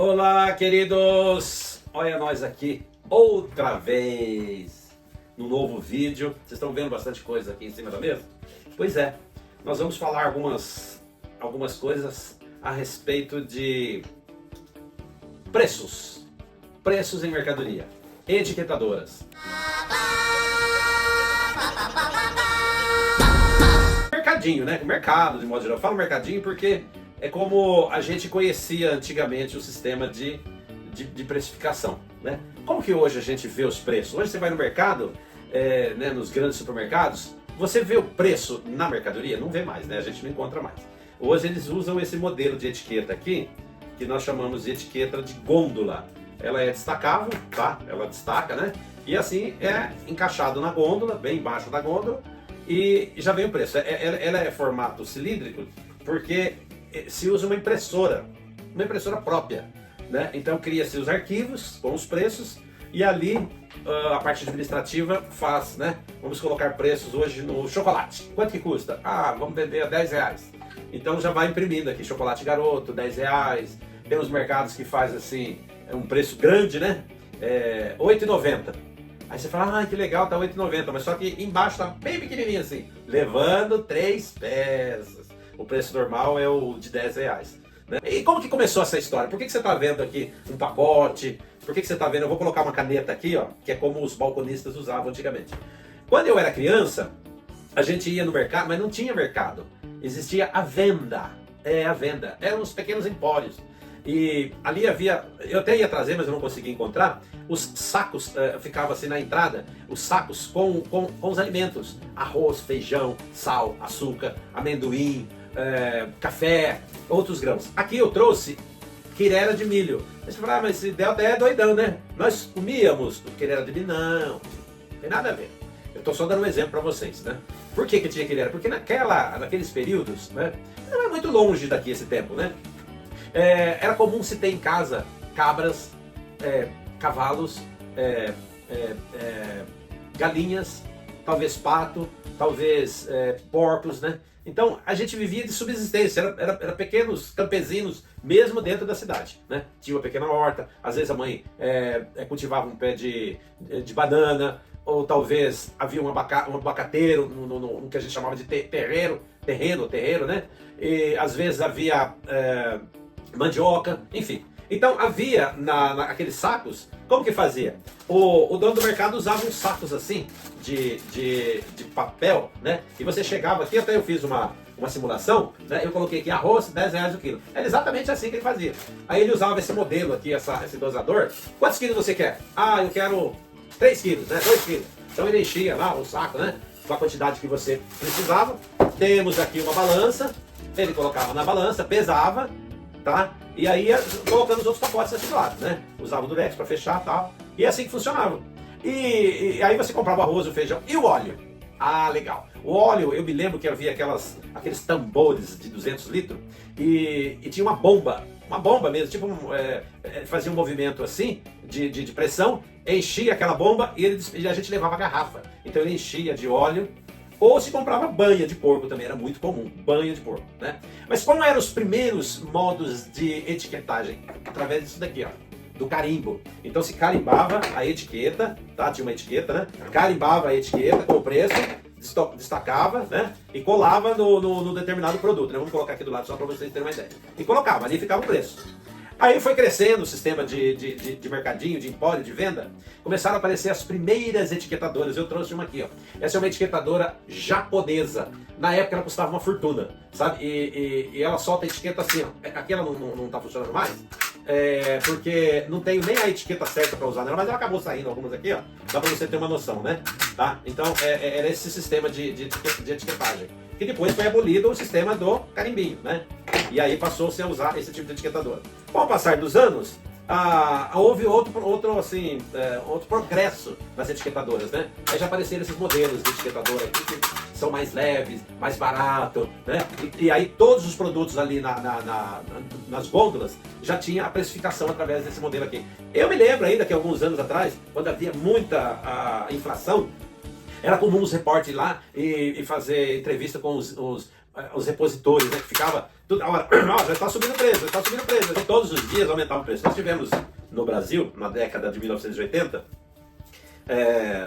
Olá, queridos! Olha nós aqui outra vez no novo vídeo. Vocês estão vendo bastante coisa aqui em cima da mesa? Pois é, nós vamos falar algumas coisas a respeito de preços em mercadoria, etiquetadoras. Mercadinho, né? Mercado, de modo geral. Eu falo mercadinho porque é como a gente conhecia antigamente o sistema de precificação, né? Como que hoje a gente vê os preços? Hoje você vai no mercado, né, nos grandes supermercados, você vê o preço na mercadoria? Não vê mais, né? A gente não encontra mais. Hoje eles usam esse modelo de etiqueta aqui, que nós chamamos de etiqueta de gôndola. Ela é destacável, tá? Ela destaca, né? E assim é encaixado na gôndola, bem embaixo da gôndola, e já vem o preço. Ela é formato cilíndrico porque se usa uma impressora própria, né? Então cria-se os arquivos com os preços e ali a parte administrativa faz, né? Vamos colocar preços hoje no chocolate. Quanto que custa? Ah, vamos vender a R$10. Então já vai imprimindo aqui chocolate garoto, R$10. Tem os mercados que faz assim, um preço grande, né? R$8,90. Aí você fala, ah, que legal, tá R$8,90, mas só que embaixo tá bem pequenininho assim, levando 3 peças. O preço normal é o de R$10. Né? E como que começou essa história? Por que você está vendo aqui um pacote? Por que você está vendo? Eu vou colocar uma caneta aqui, ó, que é como os balconistas usavam antigamente. Quando eu era criança, a gente ia no mercado, mas não tinha mercado. Existia a venda. A venda. Eram uns pequenos empórios. E ali havia, eu até ia trazer, mas eu não consegui encontrar, os sacos, ficava assim na entrada, os sacos com os alimentos. Arroz, feijão, sal, açúcar, amendoim, café, outros grãos. Aqui eu trouxe quirera de milho. Aí você fala, mas esse Delta é doidão, né? Nós comíamos quirera de milho. Não tem nada a ver. Eu estou só dando um exemplo para vocês, né? Por que tinha quirera? Porque naqueles períodos, né? Não é muito longe daqui esse tempo, né? Era comum se ter em casa cabras, cavalos, galinhas, talvez pato, talvez porcos, né? Então a gente vivia de subsistência, era pequenos campesinos mesmo dentro da cidade, né? Tinha uma pequena horta, às vezes a mãe cultivava um pé de banana, ou talvez havia um abacateiro, no que a gente chamava de terreiro, né? E às vezes havia mandioca, enfim. Então havia naqueles sacos, como que fazia? O dono do mercado usava uns sacos assim, de papel, né? E você chegava aqui, até eu fiz uma simulação, né? Eu coloquei aqui arroz, R$10 o quilo. Era exatamente assim que ele fazia. Aí ele usava esse modelo aqui, esse dosador. Quantos quilos você quer? Ah, eu quero 3 quilos, né? 2 quilos. Então ele enchia lá o saco, né? Com a quantidade que você precisava. Temos aqui uma balança. Ele colocava na balança, pesava, tá? E aí ia colocando os outros pacotes assim do lado, né? Usava o durex para fechar e tal. E é assim que funcionava. E aí você comprava o arroz, o feijão e o óleo. Ah, legal. O óleo, eu me lembro que havia aqueles tambores de 200 litros e tinha uma bomba mesmo, tipo fazia um movimento assim de pressão, enchia aquela bomba e a gente levava a garrafa. Então ele enchia de óleo. Ou se comprava banha de porco também, era muito comum, banha de porco, né? Mas como eram os primeiros modos de etiquetagem? Através disso daqui, ó, do carimbo. Então se carimbava a etiqueta, tá? Tinha uma etiqueta, né? Carimbava a etiqueta com o preço, destacava, né? E colava no determinado produto, né? Vamos colocar aqui do lado só para vocês terem uma ideia. E colocava, ali ficava o preço. Aí foi crescendo o sistema de mercadinho, de empório, de venda. Começaram a aparecer as primeiras etiquetadoras. Eu trouxe uma aqui, ó. Essa é uma etiquetadora japonesa. Na época ela custava uma fortuna, sabe? E ela solta a etiqueta assim, ó. Aqui ela não tá funcionando mais, porque não tenho nem a etiqueta certa para usar nela, mas ela acabou saindo algumas aqui, ó. Dá para você ter uma noção, né? Tá? Então era esse sistema de etiquetagem. Que depois foi abolido o sistema do carimbinho, né? E aí passou-se a usar esse tipo de etiquetador. Com o passar dos anos, houve outro progresso nas etiquetadoras, né? Aí já apareceram esses modelos de etiquetadora aqui que são mais leves, mais barato, né? E aí todos os produtos ali nas gôndolas já tinha a precificação através desse modelo aqui. Eu me lembro ainda que alguns anos atrás, quando havia muita inflação, era comum os repórteres ir lá e fazer entrevista com os os repositores, né, que ficava toda hora, já está subindo o preço, já está subindo o preço. Então, todos os dias aumentava o preço. Nós tivemos no Brasil, na década de 1980,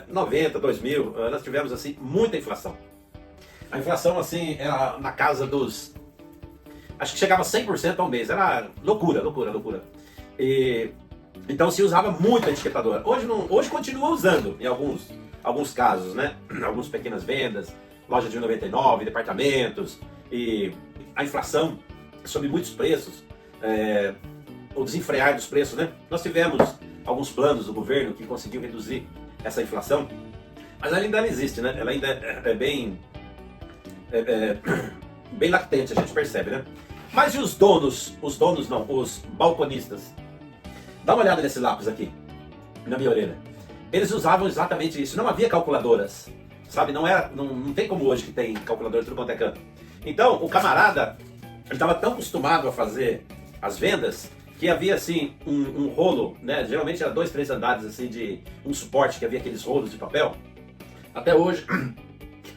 90, 2000, nós tivemos assim muita inflação. A inflação assim era na casa dos, acho que chegava a 100% ao mês, era loucura, loucura, loucura. E então se usava muito a etiquetadora. Hoje não, hoje continua usando em alguns casos, né? Algumas pequenas vendas, loja de 1,99, departamentos, e a inflação sob muitos preços, o desenfrear dos preços, né? Nós tivemos alguns planos do governo que conseguiu reduzir essa inflação, mas ela ainda existe, né? Ela ainda é bem bem latente, a gente percebe, né? Mas e os donos não, os balconistas? Dá uma olhada nesse lápis aqui, na minha orelha. Eles usavam exatamente isso, não havia calculadoras, sabe? Não tem como hoje que tem calculadora tudo quanto é canto. Então, o camarada, ele estava tão acostumado a fazer as vendas, que havia assim um rolo, né? Geralmente era 2, 3 andares assim de um suporte que havia aqueles rolos de papel. Até hoje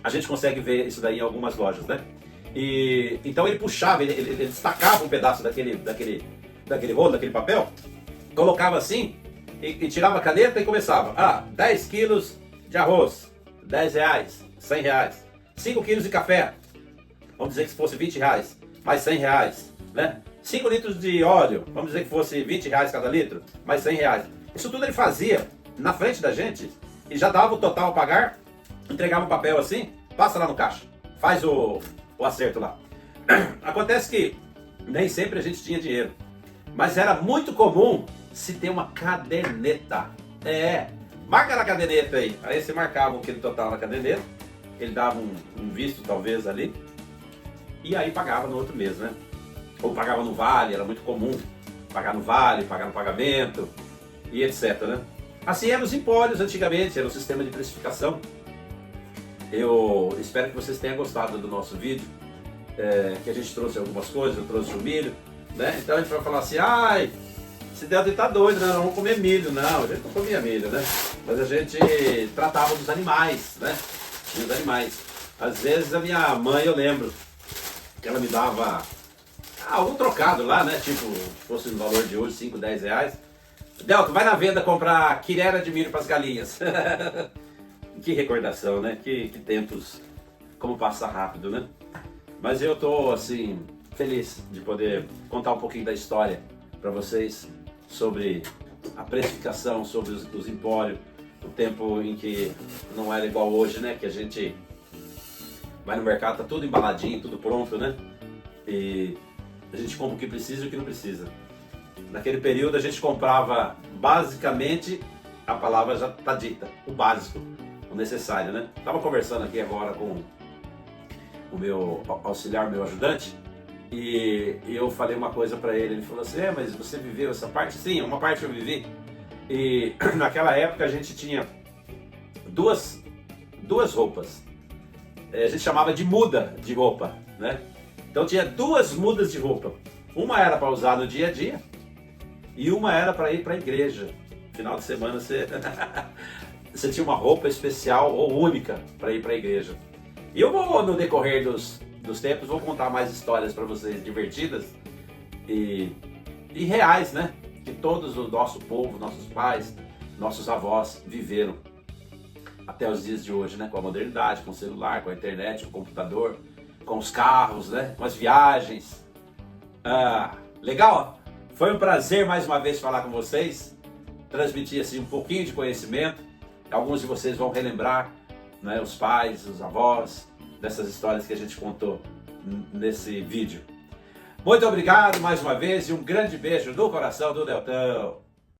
a gente consegue ver isso daí em algumas lojas, né? E então ele puxava, ele destacava um pedaço daquele rolo, daquele papel, colocava assim e tirava a caneta e começava. 10 quilos de arroz, R$10, R$100. 5 quilos de café, vamos dizer que se fosse R$20, mais R$100, né? 5 litros de óleo, vamos dizer que fosse R$20 cada litro, mais R$100. Isso tudo ele fazia na frente da gente e já dava o total a pagar, entregava o papel assim, passa lá no caixa, faz o acerto lá. Acontece que nem sempre a gente tinha dinheiro, mas era muito comum se ter uma caderneta. Marca na caderneta aí. Aí você marcava aquele total na caderneta, ele dava um visto talvez ali, e aí pagava no outro mês, né? Ou pagava no vale, era muito comum pagar no vale, pagar no pagamento e etc, né? Assim eram os empórios antigamente, era o sistema de precificação. Eu espero que vocês tenham gostado do nosso vídeo, que a gente trouxe algumas coisas, eu trouxe o milho, né? Então a gente vai falar assim, esse Delta tá doido, né? Não vamos comer milho, não, a gente não comia milho, né? Mas a gente tratava dos animais, né? Dos animais. Às vezes a minha mãe, eu lembro, que ela me dava algum trocado lá, né? Tipo, se fosse no valor de hoje, 5, 10 reais. Delta, vai na venda comprar quirera de milho para as galinhas. Que recordação, né? Que tempos, como passa rápido, né? Mas eu tô, assim, feliz de poder contar um pouquinho da história para vocês sobre a precificação, sobre os empórios, o tempo em que não era igual hoje, né? Que a gente vai no mercado, tá tudo embaladinho, tudo pronto, né? E a gente compra o que precisa e o que não precisa. Naquele período a gente comprava basicamente, a palavra já está dita, o básico, o necessário, né? Estava conversando aqui agora com o meu auxiliar, meu ajudante, e eu falei uma coisa para ele. Ele falou assim, mas você viveu essa parte? Sim, uma parte eu vivi. E naquela época a gente tinha duas roupas. A gente chamava de muda de roupa, né? Então tinha 2 mudas de roupa. Uma era para usar no dia a dia e uma era para ir para a igreja. Final de semana você tinha uma roupa especial ou única para ir para a igreja. E eu vou, no decorrer dos tempos, vou contar mais histórias para vocês divertidas e reais, né? Que todos o nosso povo, nossos pais, nossos avós viveram até os dias de hoje, né? Com a modernidade, com o celular, com a internet, com o computador, com os carros, né? Com as viagens. Legal? Foi um prazer mais uma vez falar com vocês, transmitir assim um pouquinho de conhecimento. Alguns de vocês vão relembrar, né? Os pais, os avós, dessas histórias que a gente contou nesse vídeo. Muito obrigado mais uma vez e um grande beijo no coração do Deltão.